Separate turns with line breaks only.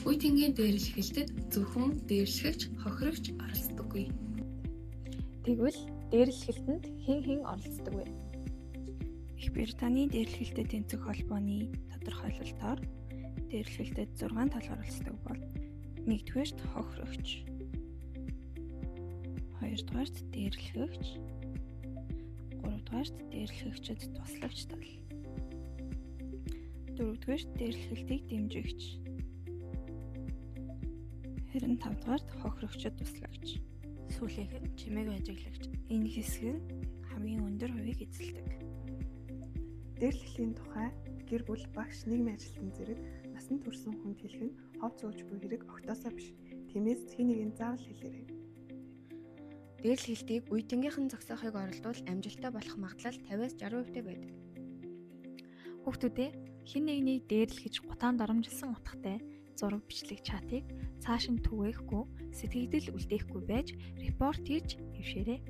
Үеийнгийн дээрлэхэлтэд зөвхөн дээрлэхэгч, хохирогч оролцдоггүй.
Тэгвэл дээрлэхэлтэнд хэн оролцдог вэ?
Их Британий дээрлэхэлтэд тэнцэх холбооны тодорхойлолтоор дээрлэхэлтэд 6 тал оролцдог бол 1-р хохирогч, 2-р дээрлэхэгч, 3-р дээрлэхэгчэд туслагч тал, 4-р дээрлэхэлтийг дэмжигч, харин 5-р хохирогчид туслагч, сүүлийнх нь чимээг ажиглагч. Энэ хэсэг нь хамгийн өндөр хувийг эзэлдэг.
Дээрлэхлийн тухай гэр бүл, багш, нийгмийн ажилтан зэрэг насанд хүрсэн хүнд хэлэх нь хов цууч буй хэрэг огтоосоо биш. Тиймээс хэн нэгэн заавал хэлээрэй.
Дээрлэхэлтийг үеийнхээ зогсоохыг оролдвол амжилттай болох магадлал 50-60% байдаг.
Хүүхдүүдээ хэн нэгнийг дээрлэхэж гутаан доромжилсан утгатай зураг бичлэг чатыг цааш нь түгээхгүй, сэтгэгдэл үлдээхгүй байж репорт хийж хэвшээрэй.